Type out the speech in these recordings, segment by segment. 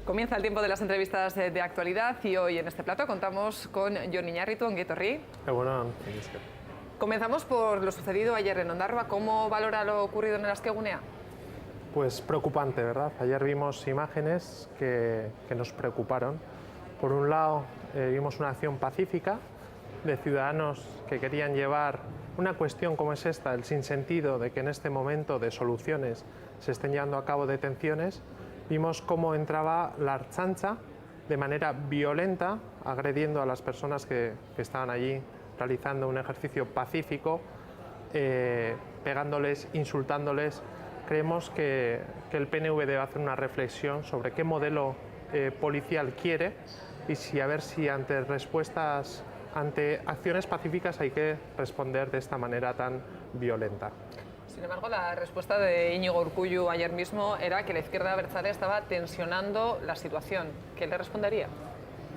Comienza el tiempo de las entrevistas de actualidad y hoy en este plato contamos con Jon Iñarritu, ongi etorri. Comenzamos por lo sucedido ayer en Ondarroa. ¿Cómo valora lo ocurrido en el Askegunea? Pues preocupante, ¿verdad? Ayer vimos imágenes que nos preocuparon. Por un lado, vimos una acción pacífica de ciudadanos que querían llevar una cuestión como es esta, el sinsentido de que en este momento de soluciones se estén llevando a cabo detenciones. Vimos cómo entraba la Ertzaintza de manera violenta, agrediendo a las personas que estaban allí realizando un ejercicio pacífico, pegándoles, insultándoles. Creemos que el PNV debe hacer una reflexión sobre qué modelo policial quiere y a ver si ante acciones pacíficas hay que responder de esta manera tan violenta. Sin embargo, la respuesta de Íñigo Urkullu ayer mismo era que la izquierda abertzale estaba tensionando la situación. ¿Qué le respondería?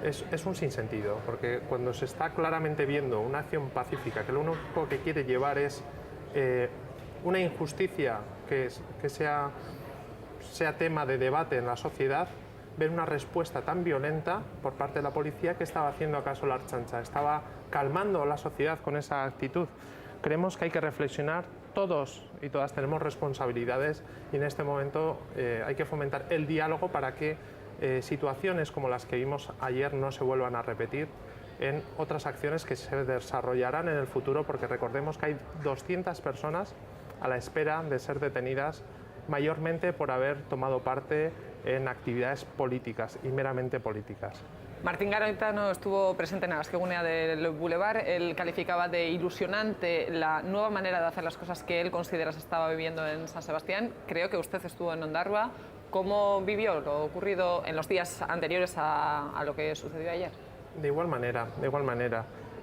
Es un sinsentido, porque cuando se está claramente viendo una acción pacífica que lo único que quiere llevar es una injusticia que sea tema de debate en la sociedad, ver una respuesta tan violenta por parte de la policía. ¿Qué estaba haciendo acaso la Ertzaintza? Estaba calmando a la sociedad con esa actitud. Creemos que hay que reflexionar, todos y todas tenemos responsabilidades y en este momento hay que fomentar el diálogo para que situaciones como las que vimos ayer no se vuelvan a repetir en otras acciones que se desarrollarán en el futuro, porque recordemos que hay 200 personas a la espera de ser detenidas, mayormente por haber tomado parte en actividades políticas y meramente políticas. Martín Garoitano estuvo presente en el Askegunea del Boulevard. Él calificaba de ilusionante la nueva manera de hacer las cosas que él considera se estaba viviendo en San Sebastián. Creo que usted estuvo en Ondarroa. ¿Cómo vivió lo ocurrido en los días anteriores a lo que sucedió ayer? De igual manera.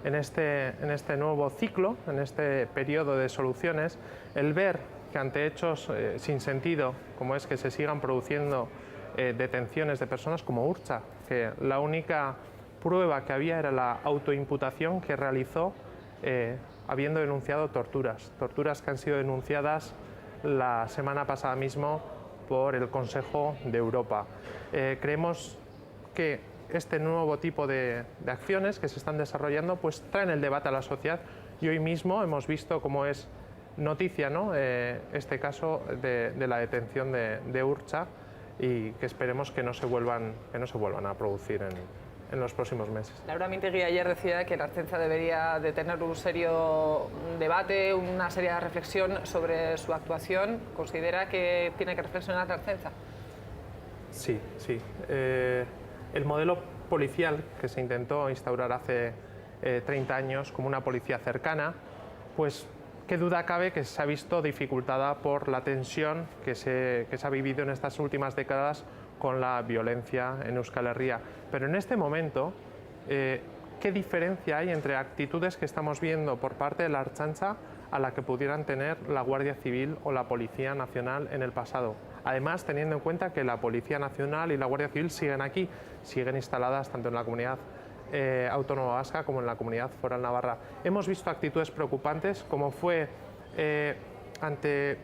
En este nuevo ciclo, en este periodo de soluciones, el ver que ante hechos sin sentido, como es que se sigan produciendo detenciones de personas como Urtza, que la única prueba que había era la autoimputación que realizó habiendo denunciado torturas que han sido denunciadas la semana pasada mismo por el Consejo de Europa. Creemos que este nuevo tipo de acciones que se están desarrollando pues traen el debate a la sociedad, y hoy mismo hemos visto cómo es noticia, ¿no? Este caso de la detención de Urtza, y que esperemos que no se vuelvan a producir en los próximos meses. Laura Mintegi ayer decía que la Ertzaintza debería de tener un serio debate, una seria reflexión sobre su actuación. ¿Considera que tiene que reflexionar la Ertzaintza? Sí. El modelo policial que se intentó instaurar hace 30 años como una policía cercana, pues qué duda cabe que se ha visto dificultada por la tensión que se ha vivido en estas últimas décadas con la violencia en Euskal Herria. Pero en este momento, ¿qué diferencia hay entre actitudes que estamos viendo por parte de la Ertzaintza a la que pudieran tener la Guardia Civil o la Policía Nacional en el pasado? Además, teniendo en cuenta que la Policía Nacional y la Guardia Civil siguen aquí, siguen instaladas tanto en la comunidad autónoma vasca como en la comunidad foral navarra. Hemos visto actitudes preocupantes, como fue ante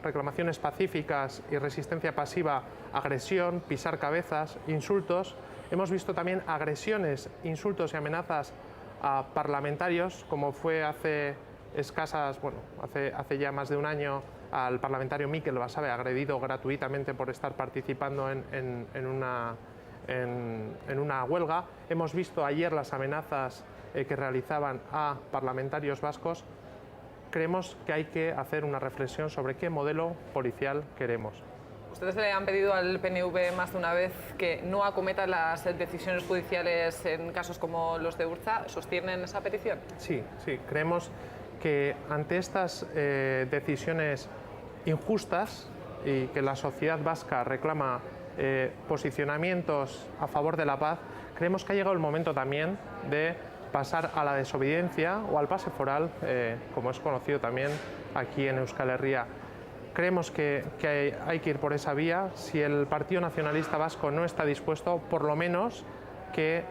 reclamaciones pacíficas y resistencia pasiva, agresión, pisar cabezas, insultos. Hemos visto también agresiones, insultos y amenazas a parlamentarios, como fue hace ya más de un año al parlamentario Mikel Basabe, agredido gratuitamente por estar participando en una huelga. Hemos visto ayer las amenazas que realizaban a parlamentarios vascos. Creemos que hay que hacer una reflexión sobre qué modelo policial queremos. Ustedes le han pedido al PNV más de una vez que no acometa las decisiones judiciales en casos como los de Urtza. ¿Sostienen esa petición? Sí. Creemos que ante estas decisiones injustas y que la sociedad vasca reclama posicionamientos a favor de la paz, creemos que ha llegado el momento también de pasar a la desobediencia o al pase foral, como es conocido también aquí en Euskal Herria. Creemos que hay que ir por esa vía. Si el Partido Nacionalista Vasco no está dispuesto, por lo menos que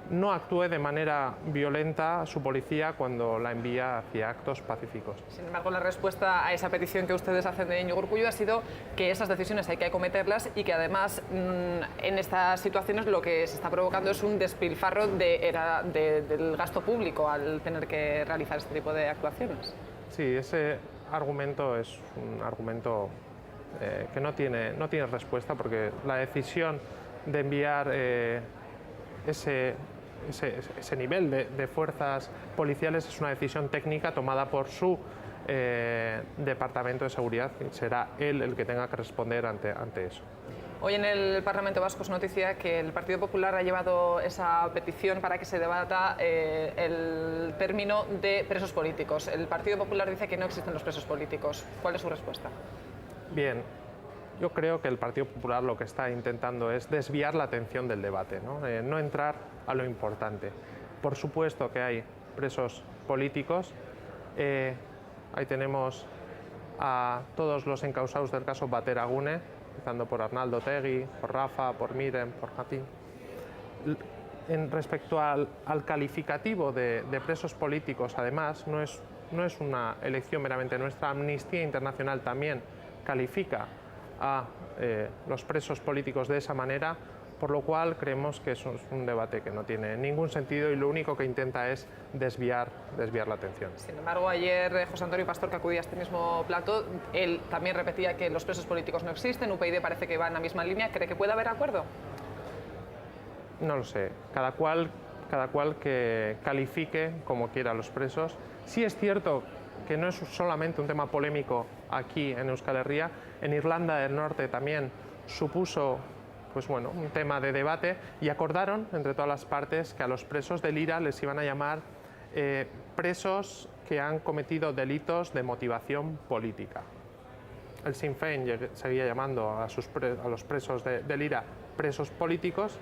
no actúe de manera violenta su policía cuando la envía hacia actos pacíficos. Sin embargo, la respuesta a esa petición que ustedes hacen de Íñigo Urkullu ha sido que esas decisiones hay que acometerlas y que además en estas situaciones lo que se está provocando es un despilfarro del gasto público al tener que realizar este tipo de actuaciones. Sí, ese argumento es un argumento que no tiene respuesta, porque la decisión de enviar ese nivel de fuerzas policiales es una decisión técnica tomada por su Departamento de Seguridad, y será él el que tenga que responder ante eso. Hoy en el Parlamento Vasco es noticia que el Partido Popular ha llevado esa petición para que se debata el término de presos políticos. El Partido Popular dice que no existen los presos políticos. ¿Cuál es su respuesta? Bien, yo creo que el Partido Popular lo que está intentando es desviar la atención del debate, no entrar a lo importante. Por supuesto que hay presos políticos. Ahí tenemos a todos los encausados del caso Bateragune, empezando por Arnaldo Otegi, por Rafa, por Miren, por Jatín. Respecto al calificativo de presos políticos, además, no es una elección meramente nuestra. Amnistía Internacional también califica a los presos políticos de esa manera, por lo cual creemos que eso es un debate que no tiene ningún sentido y lo único que intenta es desviar la atención. Sin embargo, ayer José Antonio Pastor, que acudía a este mismo plato, él también repetía que los presos políticos no existen. UPyD parece que va en la misma línea. ¿Cree que puede haber acuerdo? No lo sé. Cada cual que califique como quiera a los presos. Sí es cierto que no es solamente un tema polémico aquí en Euskal Herria. En Irlanda del Norte también supuso un tema de debate y acordaron entre todas las partes que a los presos del IRA les iban a llamar presos que han cometido delitos de motivación política. El Sinn Féin seguía llamando a los presos del IRA presos políticos,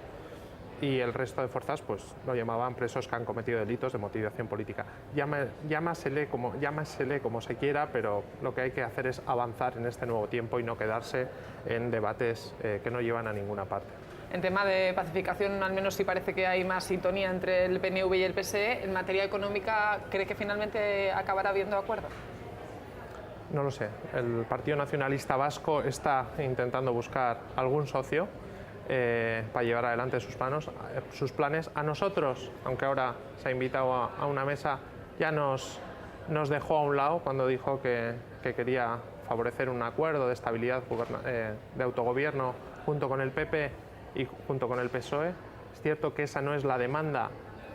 y el resto de fuerzas lo llamaban presos que han cometido delitos de motivación política. Llámasele como se quiera, pero lo que hay que hacer es avanzar en este nuevo tiempo y no quedarse en debates que no llevan a ninguna parte. En tema de pacificación, al menos sí parece que hay más sintonía entre el PNV y el PSE. En materia económica, ¿cree que finalmente acabará habiendo acuerdo? No lo sé. El Partido Nacionalista Vasco está intentando buscar algún socio para llevar adelante sus planes. A nosotros, aunque ahora se ha invitado a una mesa, ya nos dejó a un lado cuando dijo que quería favorecer un acuerdo de estabilidad de autogobierno junto con el PP y junto con el PSOE. Es cierto que esa no es la demanda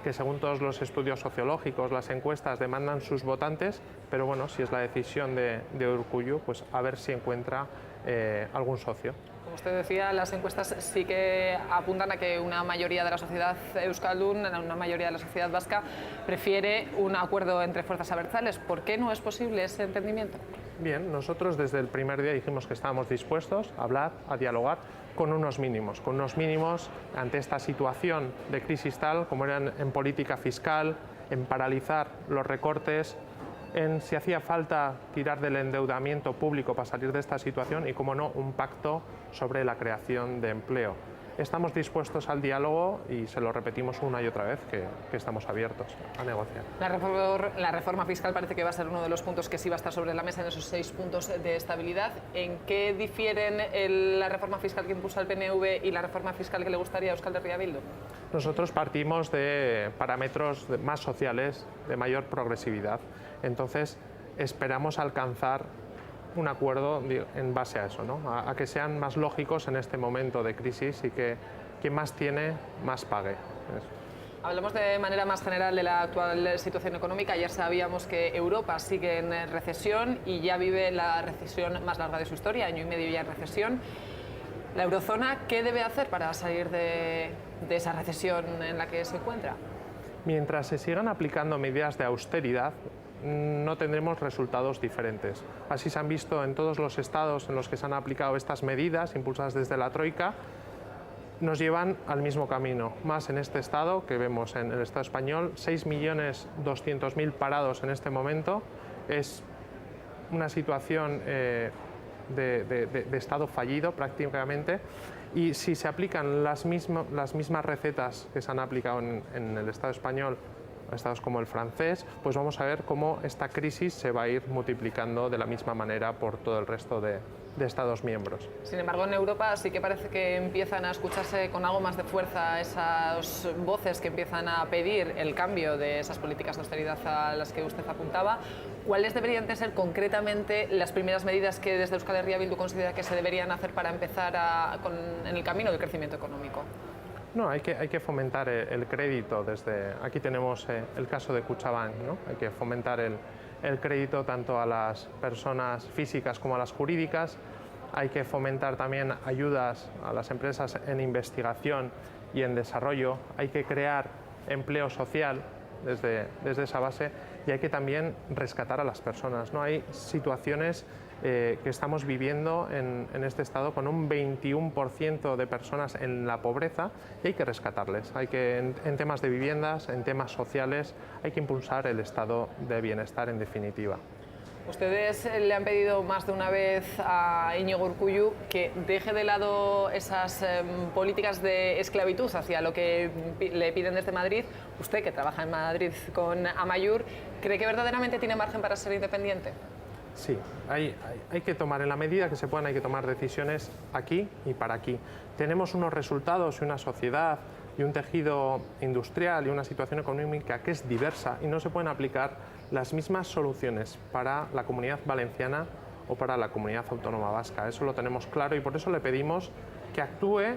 que, según todos los estudios sociológicos, las encuestas demandan sus votantes, pero bueno, si es la decisión de Urkullu, pues a ver si encuentra algún socio. Como usted decía, las encuestas sí que apuntan a que una mayoría de la sociedad euskaldun, una mayoría de la sociedad vasca, prefiere un acuerdo entre fuerzas abertzales. ¿Por qué no es posible ese entendimiento? Bien, nosotros desde el primer día dijimos que estábamos dispuestos a hablar, a dialogar con unos mínimos ante esta situación de crisis tal como eran en política fiscal, en paralizar los recortes, en si hacía falta tirar del endeudamiento público para salir de esta situación y, como no, un pacto sobre la creación de empleo. Estamos dispuestos al diálogo y se lo repetimos una y otra vez que estamos abiertos a negociar. La reforma fiscal parece que va a ser uno de los puntos que sí va a estar sobre la mesa en esos 6 puntos de estabilidad. ¿En qué difieren la reforma fiscal que impulsa el PNV y la reforma fiscal que le gustaría a Euskal Herria Bildu? Nosotros partimos de parámetros más sociales, de mayor progresividad. Entonces, esperamos alcanzar un acuerdo en base a eso, a que sean más lógicos en este momento de crisis y que quien más tiene, más pague. Hablamos de manera más general de la actual situación económica. Ayer sabíamos que Europa sigue en recesión y ya vive la recesión más larga de su historia, año y medio ya en recesión. La eurozona, ¿qué debe hacer para salir de esa recesión en la que se encuentra? Mientras se sigan aplicando medidas de austeridad, no tendremos resultados diferentes. Así se han visto en todos los estados en los que se han aplicado estas medidas impulsadas desde la Troika. Nos llevan al mismo camino, más en este estado que vemos en el estado español, 6.200.000 parados en este momento. Es una situación de Estado fallido prácticamente, y si se aplican las mismas recetas que se han aplicado en el Estado español, estados como el francés, pues vamos a ver cómo esta crisis se va a ir multiplicando de la misma manera por todo el resto de Estados miembros. Sin embargo, en Europa sí que parece que empiezan a escucharse con algo más de fuerza esas voces que empiezan a pedir el cambio de esas políticas de austeridad a las que usted apuntaba. ¿Cuáles deberían de ser concretamente las primeras medidas que desde Euskal Herria Bildu considera que se deberían hacer para empezar en el camino del crecimiento económico? No, hay que fomentar el crédito. Aquí tenemos el caso de Kutxabank, ¿no? Hay que fomentar el crédito tanto a las personas físicas como a las jurídicas. Hay que fomentar también ayudas a las empresas en investigación y en desarrollo. Hay que crear empleo social desde esa base, y hay que también rescatar a las personas, ¿no? Hay situaciones que estamos viviendo en este estado con un 21% de personas en la pobreza, y hay que rescatarles. En temas de viviendas, en temas sociales, hay que impulsar el estado de bienestar en definitiva. Ustedes le han pedido más de una vez a Iñigo Urkullu que deje de lado esas políticas de esclavitud hacia lo que le piden desde Madrid. Usted, que trabaja en Madrid con Amaiur, ¿cree que verdaderamente tiene margen para ser independiente? Sí, hay que tomar, en la medida que se puedan, hay que tomar decisiones aquí y para aquí. Tenemos unos resultados y una sociedad y un tejido industrial y una situación económica que es diversa, y no se pueden aplicar las mismas soluciones para la Comunidad Valenciana o para la Comunidad Autónoma Vasca. Eso lo tenemos claro, y por eso le pedimos que actúe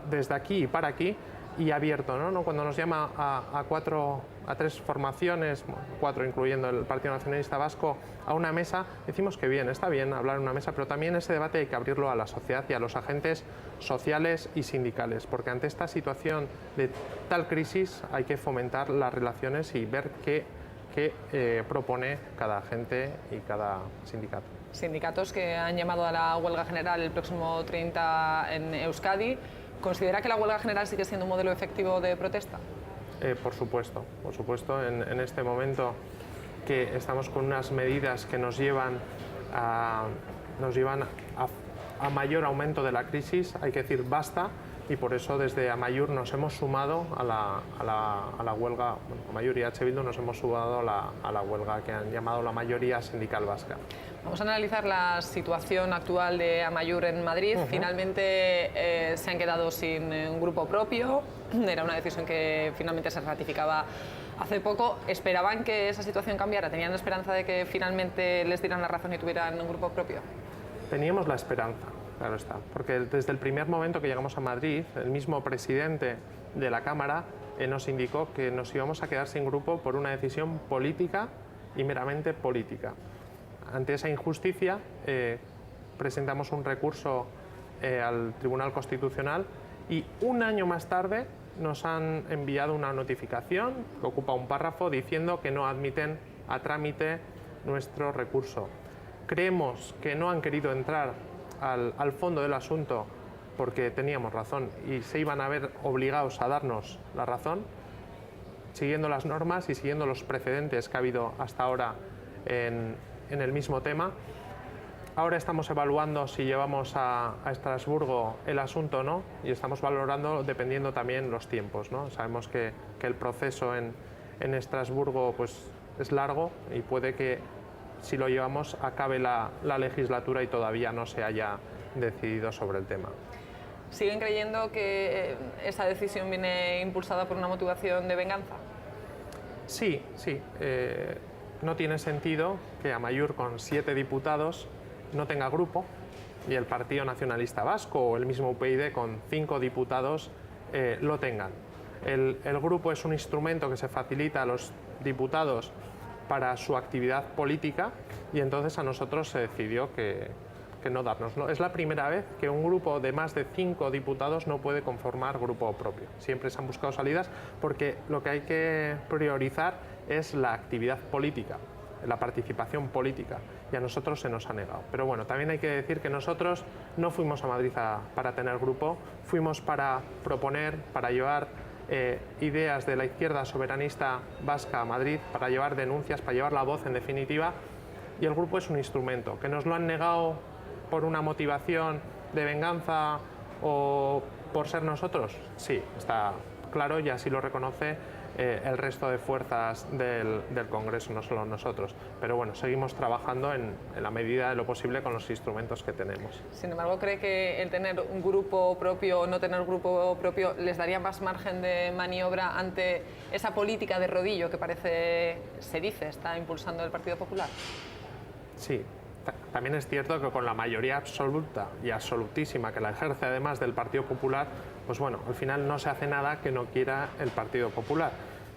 desde aquí y para aquí, y abierto, ¿no? Cuando nos llama a tres formaciones, 4 incluyendo el Partido Nacionalista Vasco, a una mesa, decimos que bien, está bien hablar en una mesa, pero también ese debate hay que abrirlo a la sociedad y a los agentes sociales y sindicales, porque ante esta situación de tal crisis hay que fomentar las relaciones y ver qué propone cada agente y cada sindicato. Sindicatos que han llamado a la huelga general el próximo 30 en Euskadi. ¿Considera que la huelga general sigue siendo un modelo efectivo de protesta? Por supuesto. En este momento que estamos con unas medidas que nos llevan a mayor aumento de la crisis, hay que decir basta, y por eso desde Amaiur nos hemos sumado a la huelga, Amaiur y H. Bildu nos hemos sumado a la huelga que han llamado la mayoría sindical vasca. Vamos a analizar la situación actual de Amaiur en Madrid. Finalmente se han quedado sin un grupo propio. Era una decisión que finalmente se ratificaba hace poco. ¿Esperaban que esa situación cambiara? ¿Tenían esperanza de que finalmente les dieran la razón y tuvieran un grupo propio? Teníamos la esperanza, claro está, porque desde el primer momento que llegamos a Madrid, el mismo presidente de la Cámara nos indicó que nos íbamos a quedar sin grupo por una decisión política y meramente política. Ante esa injusticia presentamos un recurso al Tribunal Constitucional, y un año más tarde nos han enviado una notificación que ocupa un párrafo diciendo que no admiten a trámite nuestro recurso. Creemos que no han querido entrar al fondo del asunto porque teníamos razón y se iban a ver obligados a darnos la razón, siguiendo las normas y siguiendo los precedentes que ha habido hasta ahora en el mismo tema. Ahora estamos evaluando si llevamos a Estrasburgo el asunto o no, y estamos valorando dependiendo también los tiempos, ¿no? Sabemos que el proceso en Estrasburgo pues, es largo, y puede que si lo llevamos acabe la legislatura y todavía no se haya decidido sobre el tema. ¿Siguen creyendo que esa decisión viene impulsada por una motivación de venganza? Sí. No tiene sentido que Amaiur, con 7 diputados, no tenga grupo, y el Partido Nacionalista Vasco o el mismo UPyD, con 5 diputados, lo tengan. El grupo es un instrumento que se facilita a los diputados para su actividad política, y entonces a nosotros se decidió que no darnos. Es la primera vez que un grupo de más de 5 diputados no puede conformar grupo propio. Siempre se han buscado salidas, porque lo que hay que priorizar es la actividad política, la participación política, y a nosotros se nos ha negado. Pero bueno, también hay que decir que nosotros no fuimos a Madrid para tener grupo, fuimos para proponer, para llevar ideas de la izquierda soberanista vasca a Madrid, para llevar denuncias, para llevar la voz en definitiva, y el grupo es un instrumento que nos lo han negado por una motivación de venganza o por ser nosotros? Sí, está claro y así lo reconoce el resto de fuerzas del Congreso, no solo nosotros. Pero bueno, seguimos trabajando en la medida de lo posible con los instrumentos que tenemos. Sin embargo, ¿cree que el tener un grupo propio o no tener grupo propio les daría más margen de maniobra ante esa política de rodillo que se dice, está impulsando el Partido Popular? Sí. También es cierto que con la mayoría absoluta y absolutísima que la ejerce además del Partido Popular, pues bueno, al final no se hace nada que no quiera el Partido Popular.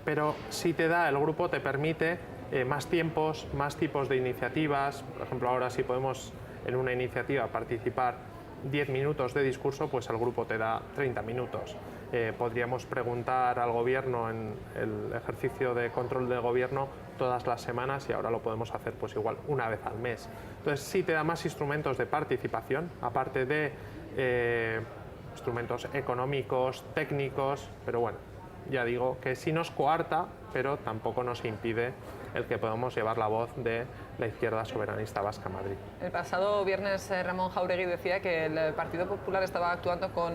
Pero si te da, el grupo te permite más tiempos, más tipos de iniciativas. Por ejemplo, ahora si podemos en una iniciativa participar 10 minutos de discurso, pues el grupo te da 30 minutos. Podríamos preguntar al gobierno en el ejercicio de control del gobierno todas las semanas y ahora lo podemos hacer pues igual una vez al mes. Entonces sí te da más instrumentos de participación, aparte de instrumentos económicos, técnicos, pero bueno, ya digo que sí nos coarta, pero tampoco nos impide el que podamos llevar la voz de la izquierda soberanista vasca a Madrid. El pasado viernes Ramón Jáuregui decía que el Partido Popular estaba actuando con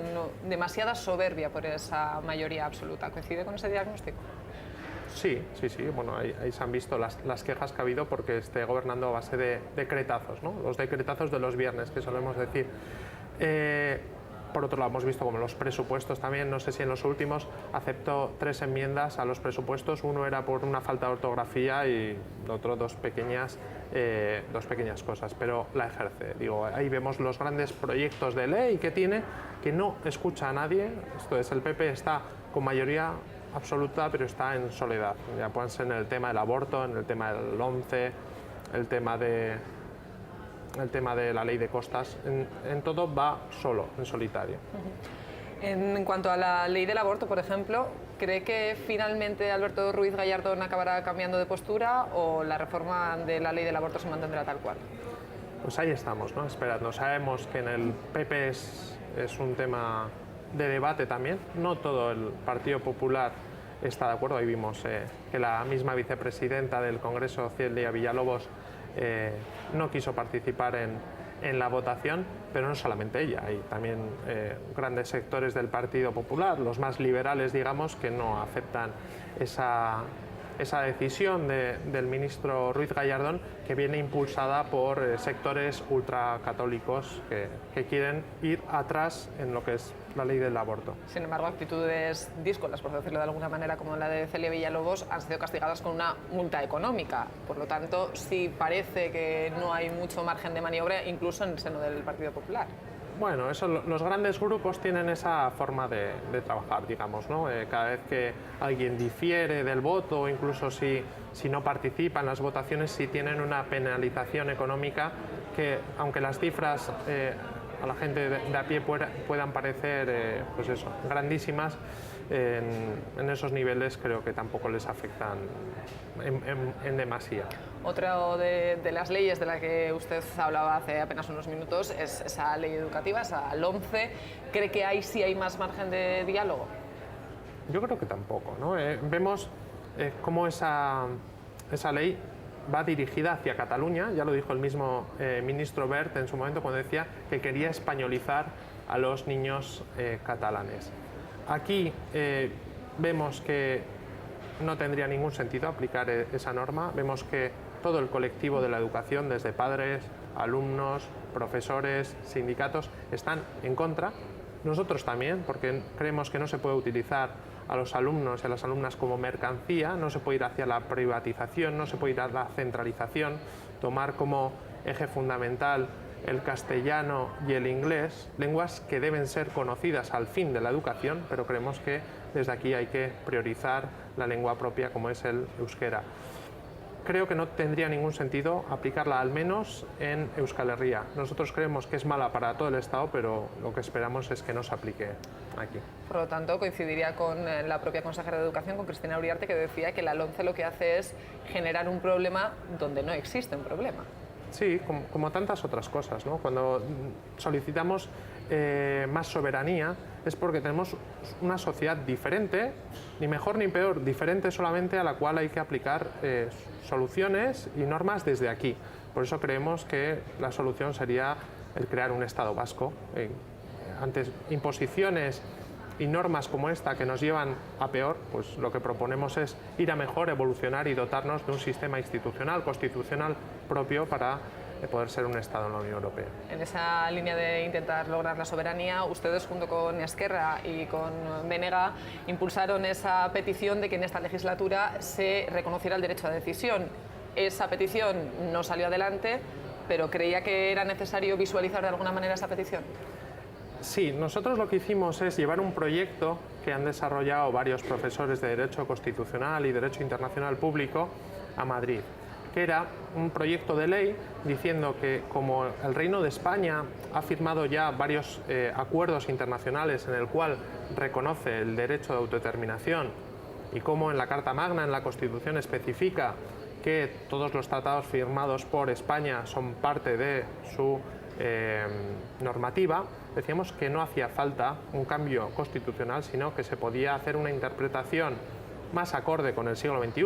demasiada soberbia por esa mayoría absoluta. ¿Coincide con ese diagnóstico? Sí. Bueno, ahí se han visto las quejas que ha habido porque esté gobernando a base de decretazos, ¿no? Los decretazos de los viernes, que solemos decir. Por otro lado, hemos visto como los presupuestos también, no sé si en los últimos, aceptó 3 enmiendas a los presupuestos. Uno era por una falta de ortografía y el otro dos pequeñas cosas, pero la ejerce. Digo, ahí vemos los grandes proyectos de ley que tiene, que no escucha a nadie. Esto es, el PP está con mayoría absoluta, pero está en soledad. Ya pueden ser en el tema del aborto, en el tema del 11, el tema de la ley de costas, en todo va solo, en solitario. En cuanto a la ley del aborto, por ejemplo, ¿cree que finalmente Alberto Ruiz Gallardón acabará cambiando de postura o la reforma de la ley del aborto se mantendrá tal cual? Pues ahí estamos, ¿no? Esperando. Sabemos que en el PP es un tema de debate también. No todo el Partido Popular está de acuerdo. Ahí vimos que la misma vicepresidenta del Congreso, Celia Villalobos, no quiso participar en la votación, pero no solamente ella, hay también grandes sectores del Partido Popular, los más liberales, digamos, que no aceptan esa decisión del ministro Ruiz Gallardón, que viene impulsada por sectores ultracatólicos que quieren ir atrás en lo que es la ley del aborto. Sin embargo, actitudes díscolas, por decirlo de alguna manera, como la de Celia Villalobos, han sido castigadas con una multa económica. Por lo tanto, sí parece que no hay mucho margen de maniobra, incluso en el seno del Partido Popular. Bueno, los grandes grupos tienen esa forma de trabajar, digamos, ¿no? Cada vez que alguien difiere del voto, o incluso si no participa en las votaciones, sí tienen una penalización económica que, aunque las cifras a la gente de a pie puedan parecer pues eso, grandísimas, en esos niveles creo que tampoco les afectan en demasía. Otra de las leyes de la que usted hablaba hace apenas unos minutos es esa ley educativa, esa LOMCE. ¿Cree que ahí sí hay más margen de diálogo? Yo creo que tampoco, ¿no? Vemos cómo esa ley va dirigida hacia Cataluña, ya lo dijo el mismo ministro Wert en su momento cuando decía que quería españolizar a los niños catalanes. Aquí vemos que no tendría ningún sentido aplicar esa norma, vemos que todo el colectivo de la educación, desde padres, alumnos, profesores, sindicatos, están en contra. Nosotros también, porque creemos que no se puede utilizar a los alumnos y a las alumnas como mercancía, no se puede ir hacia la privatización, no se puede ir a la centralización, tomar como eje fundamental el castellano y el inglés, lenguas que deben ser conocidas al fin de la educación, pero creemos que desde aquí hay que priorizar la lengua propia como es el euskera. Creo que no tendría ningún sentido aplicarla al menos en Euskal Herria. Nosotros creemos que es mala para todo el Estado, pero lo que esperamos es que no se aplique aquí. Por lo tanto, coincidiría con la propia consejera de Educación, con Cristina Uriarte, que decía que la LOMCE lo que hace es generar un problema donde no existe un problema. Sí, como tantas otras cosas, ¿no? Cuando solicitamos más soberanía es porque tenemos una sociedad diferente, ni mejor ni peor, diferente solamente, a la cual hay que aplicar soluciones y normas desde aquí. Por eso creemos que la solución sería el crear un Estado vasco. Ante imposiciones y normas como esta que nos llevan a peor, pues lo que proponemos es ir a mejor, evolucionar y dotarnos de un sistema institucional, constitucional propio para poder ser un Estado en la Unión Europea. En esa línea de intentar lograr la soberanía, ustedes junto con Esquerra y con Benega impulsaron esa petición de que en esta legislatura se reconociera el derecho a decisión. Esa petición no salió adelante, pero ¿creía que era necesario visualizar de alguna manera esa petición? Sí, nosotros lo que hicimos es llevar un proyecto que han desarrollado varios profesores de Derecho Constitucional y Derecho Internacional Público a Madrid, que era un proyecto de ley diciendo que como el Reino de España ha firmado ya varios acuerdos internacionales en el cual reconoce el derecho de autodeterminación y como en la Carta Magna, en la Constitución, especifica que todos los tratados firmados por España son parte de su normativa, decíamos que no hacía falta un cambio constitucional, sino que se podía hacer una interpretación más acorde con el siglo XXI,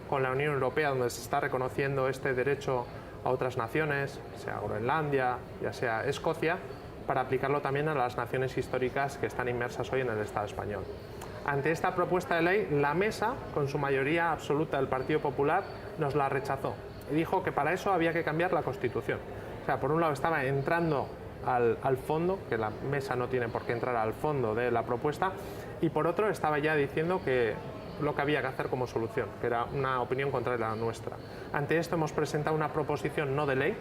con la Unión Europea, donde se está reconociendo este derecho a otras naciones, sea Groenlandia, ya sea Escocia, para aplicarlo también a las naciones históricas que están inmersas hoy en el Estado español. Ante esta propuesta de ley, la Mesa, con su mayoría absoluta del Partido Popular, nos la rechazó y dijo que para eso había que cambiar la Constitución. O sea, por un lado estaba entrando al fondo, que la Mesa no tiene por qué entrar al fondo de la propuesta, y por otro estaba ya diciendo que lo que había que hacer como solución, que era una opinión contraria a la nuestra. Ante esto hemos presentado una proposición no de ley,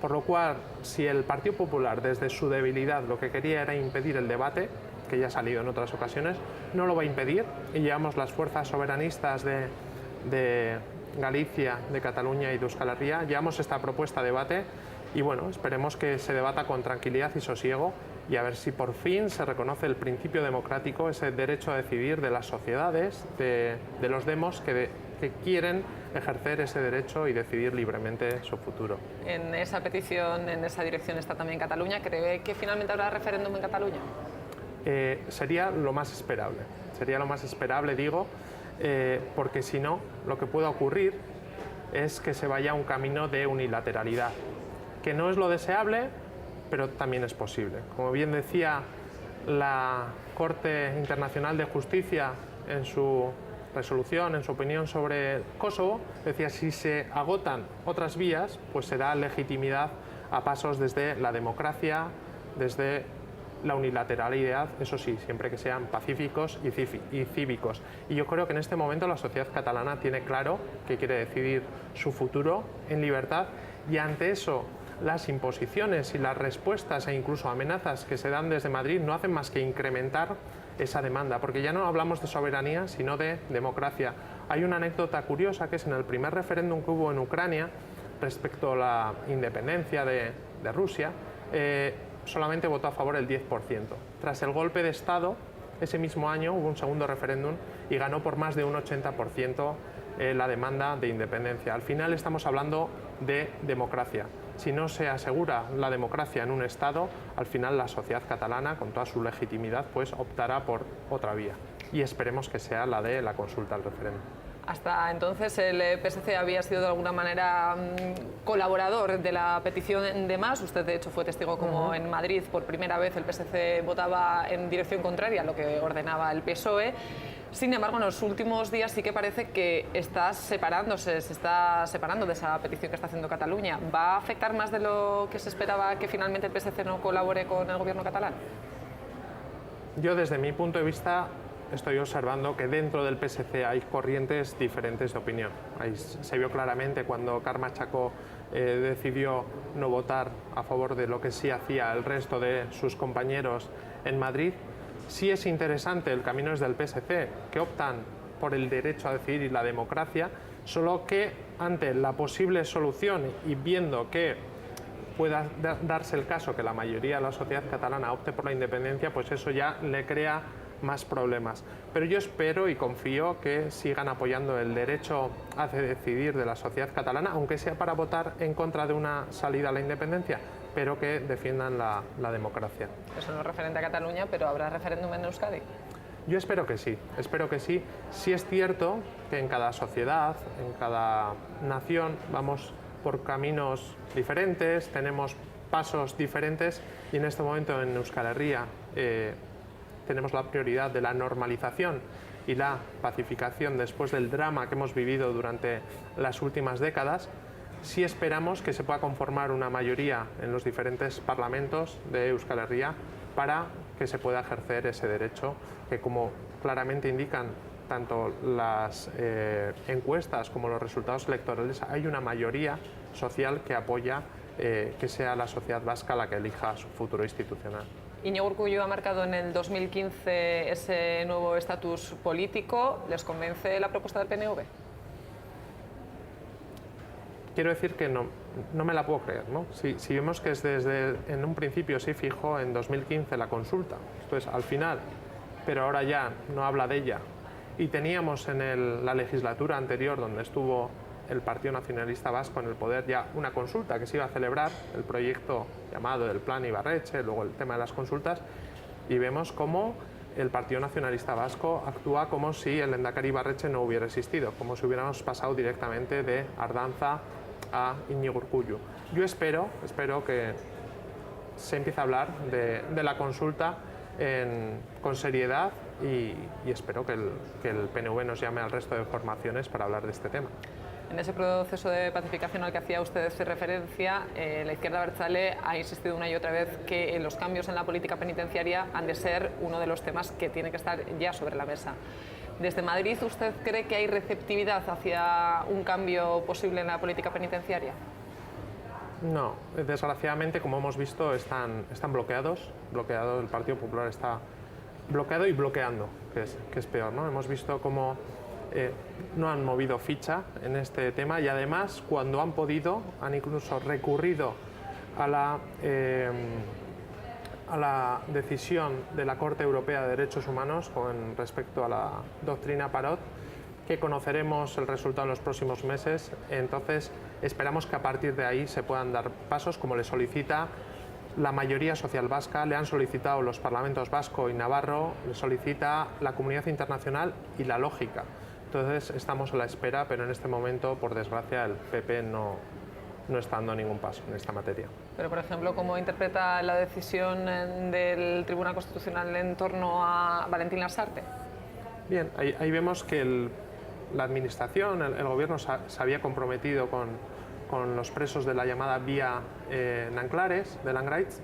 por lo cual, si el Partido Popular, desde su debilidad, lo que quería era impedir el debate, que ya ha salido en otras ocasiones, no lo va a impedir, y llevamos las fuerzas soberanistas de Galicia, de Cataluña y de Euskal Herria, llevamos esta propuesta a debate y bueno, esperemos que se debata con tranquilidad y sosiego y a ver si por fin se reconoce el principio democrático, ese derecho a decidir de las sociedades, de los demos que quieren ejercer ese derecho y decidir libremente su futuro. En esa petición, en esa dirección está también Cataluña. ¿Cree que finalmente habrá referéndum en Cataluña? Sería lo más esperable, digo, porque si no, lo que pueda ocurrir es que se vaya a un camino de unilateralidad, que no es lo deseable, pero también es posible. Como bien decía la Corte Internacional de Justicia en su resolución, en su opinión sobre Kosovo, decía si se agotan otras vías, pues será legitimidad a pasos desde la democracia, desde la unilateralidad, eso sí, siempre que sean pacíficos y cívicos. Y yo creo que en este momento la sociedad catalana tiene claro que quiere decidir su futuro en libertad y ante eso las imposiciones y las respuestas e incluso amenazas que se dan desde Madrid no hacen más que incrementar esa demanda, porque ya no hablamos de soberanía, sino de democracia. Hay una anécdota curiosa que es en el primer referéndum que hubo en Ucrania respecto a la independencia de Rusia, solamente votó a favor el 10%. Tras el golpe de Estado, ese mismo año hubo un segundo referéndum y ganó por más de un 80% la demanda de independencia. Al final estamos hablando de democracia. Si no se asegura la democracia en un Estado, al final la sociedad catalana, con toda su legitimidad, pues optará por otra vía. Y esperemos que sea la de la consulta al referéndum. Hasta entonces el PSC había sido de alguna manera colaborador de la petición de Mas. Usted de hecho fue testigo como en Madrid por primera vez el PSC votaba en dirección contraria a lo que ordenaba el PSOE. Sin embargo, en los últimos días sí que parece que se está separando de esa petición que está haciendo Cataluña. ¿Va a afectar más de lo que se esperaba que finalmente el PSC no colabore con el gobierno catalán? Yo desde mi punto de vista estoy observando que dentro del PSC hay corrientes diferentes de opinión. Ahí se vio claramente cuando Carme Chacó decidió no votar a favor de lo que sí hacía el resto de sus compañeros en Madrid. Sí es interesante el camino desde el PSC, que optan por el derecho a decidir y la democracia, solo que ante la posible solución y viendo que pueda darse el caso que la mayoría de la sociedad catalana opte por la independencia, pues eso ya le crea más problemas. Pero yo espero y confío que sigan apoyando el derecho a decidir de la sociedad catalana, aunque sea para votar en contra de una salida a la independencia, pero que defiendan la democracia. Eso no es referente a Cataluña, pero ¿habrá referéndum en Euskadi? Yo espero que sí, espero que sí. Sí es cierto que en cada sociedad, en cada nación, vamos por caminos diferentes, tenemos pasos diferentes y en este momento en Euskal Herria tenemos la prioridad de la normalización y la pacificación después del drama que hemos vivido durante las últimas décadas. Sí esperamos que se pueda conformar una mayoría en los diferentes parlamentos de Euskal Herria para que se pueda ejercer ese derecho que, como claramente indican tanto las encuestas como los resultados electorales, hay una mayoría social que apoya que sea la sociedad vasca la que elija su futuro institucional. Iñigo Urkullu ha marcado en el 2015 ese nuevo estatus político. ¿Les convence la propuesta del PNV? Quiero decir que no me la puedo creer, ¿no? Si vemos que en un principio sí fijó en 2015 la consulta, entonces al final, pero ahora ya no habla de ella, y teníamos en la legislatura anterior, donde estuvo el Partido Nacionalista Vasco en el poder, ya una consulta que se iba a celebrar, el proyecto llamado el Plan Ibarretxe, luego el tema de las consultas, y vemos cómo el Partido Nacionalista Vasco actúa como si el lehendakari Ibarretxe no hubiera existido, como si hubiéramos pasado directamente de Ardanza a Iñigo Urkullu. Yo espero que se empiece a hablar de la consulta con seriedad y espero que el PNV nos llame al resto de formaciones para hablar de este tema. En ese proceso de pacificación al que hacía usted referencia, la izquierda abertzale ha insistido una y otra vez que los cambios en la política penitenciaria han de ser uno de los temas que tiene que estar ya sobre la mesa. Desde Madrid, ¿usted cree que hay receptividad hacia un cambio posible en la política penitenciaria? No, desgraciadamente, como hemos visto, están bloqueados. El Partido Popular está bloqueado y bloqueando, que es peor, ¿no? Hemos visto cómo no han movido ficha en este tema y además, cuando han podido, han incluso recurrido a la decisión de la Corte Europea de Derechos Humanos con respecto a la doctrina Parot, que conoceremos el resultado en los próximos meses. Entonces, esperamos que a partir de ahí se puedan dar pasos, como le solicita la mayoría social vasca, le han solicitado los parlamentos vasco y navarro, le solicita la comunidad internacional y la lógica. Entonces, estamos a la espera, pero en este momento, por desgracia, el PP no está dando ningún paso en esta materia. Pero, por ejemplo, ¿cómo interpreta la decisión del Tribunal Constitucional en torno a Valentín Lasarte? Bien, ahí vemos que la Administración, el Gobierno se había comprometido con los presos de la llamada vía Nanclares, de Langraiz,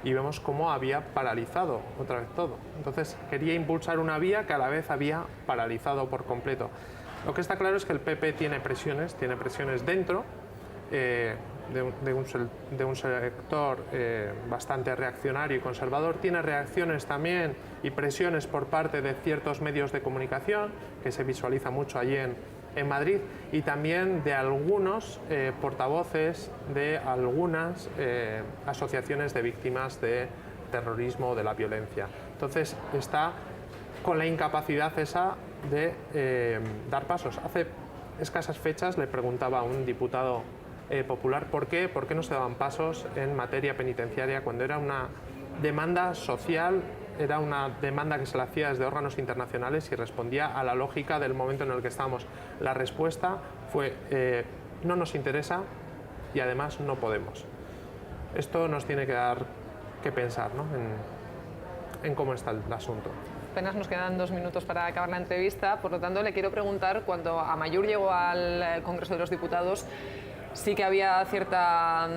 y vemos cómo había paralizado otra vez todo. Entonces, quería impulsar una vía que a la vez había paralizado por completo. Lo que está claro es que el PP tiene presiones dentro de un sector bastante reaccionario y conservador, tiene reacciones también y presiones por parte de ciertos medios de comunicación, que se visualiza mucho allí en Madrid, y también de algunos portavoces de algunas asociaciones de víctimas de terrorismo o de la violencia. Entonces está con la incapacidad esa de dar pasos. Hace escasas fechas le preguntaba a un diputado popular por qué no se daban pasos en materia penitenciaria cuando era una demanda social, era una demanda que se le hacía desde órganos internacionales y respondía a la lógica del momento en el que estamos. La respuesta fue no nos interesa y además no podemos. Esto nos tiene que dar que pensar, ¿no?, en cómo está el asunto. Apenas nos quedan 2 minutos para acabar la entrevista, por lo tanto le quiero preguntar, cuando Amaiur llegó al Congreso de los Diputados, sí que había ciertas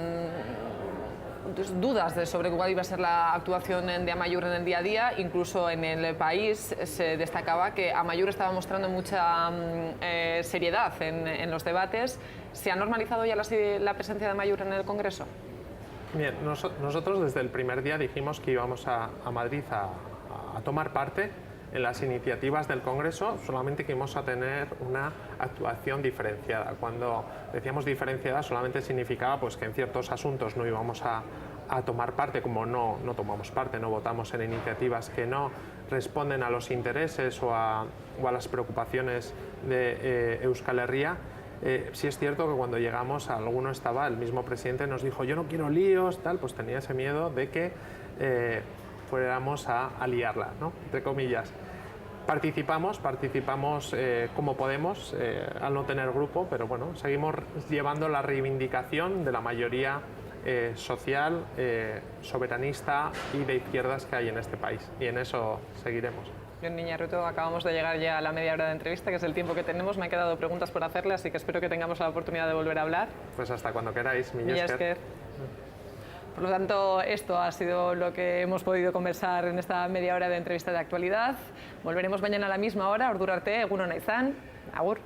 dudas sobre cuál iba a ser la actuación de Amaiur en el día a día. Incluso en el país se destacaba que Amaiur estaba mostrando mucha seriedad en los debates. ¿Se ha normalizado ya la presencia de Amaiur en el Congreso? Bien, nosotros desde el primer día dijimos que íbamos a Madrid a tomar parte en las iniciativas del Congreso, solamente que íbamos a tener una actuación diferenciada. Cuando decíamos diferenciada, solamente significaba pues que en ciertos asuntos no íbamos a tomar parte, como no tomamos parte, no votamos en iniciativas que no responden a los intereses o a las preocupaciones de Euskal Herria. Sí es cierto que cuando llegamos, alguno estaba, el mismo presidente nos dijo, yo no quiero líos, tal, pues tenía ese miedo de que fuéramos a liarla, ¿no?, entre comillas. Participamos como podemos, al no tener grupo, pero bueno, seguimos llevando la reivindicación de la mayoría social, soberanista y de izquierdas que hay en este país. Y en eso seguiremos. Jon Iñarritu, acabamos de llegar ya a la media hora de entrevista, que es el tiempo que tenemos. Me han quedado preguntas por hacerle, así que espero que tengamos la oportunidad de volver a hablar. Pues hasta cuando queráis, Mila esker. Por lo tanto, esto ha sido lo que hemos podido conversar en esta media hora de entrevista de actualidad. Volveremos mañana a la misma hora, ordura arte, egun ona izan, agur.